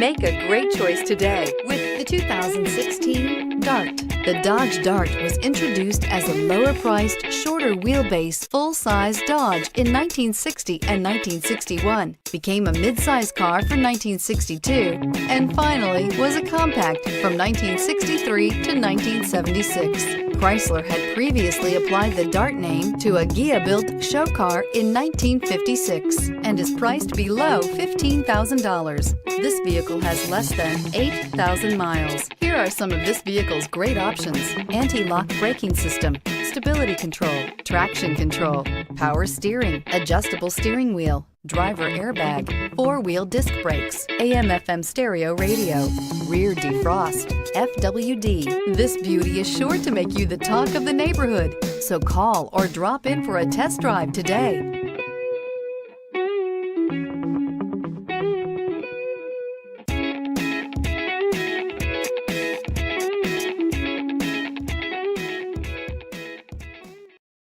Make a great choice today with the 2016 Dart. The Dodge Dart was introduced as a lower-priced, shorter wheelbase, full-size Dodge in 1960 and 1961, became a mid-size car from 1962, and finally was a compact from 1963 to 1976. Chrysler had previously applied the Dart name to a Ghia-built show car in 1956 and is priced below $15,000. This vehicle has less than 8,000 miles. Here are some of this vehicle's great options: anti-lock braking system, stability control, traction control, power steering, adjustable steering wheel, driver airbag, four-wheel disc brakes, AM/FM stereo radio, rear defrost, FWD. This beauty is sure to make you the talk of the neighborhood. So call or drop in for a test drive today.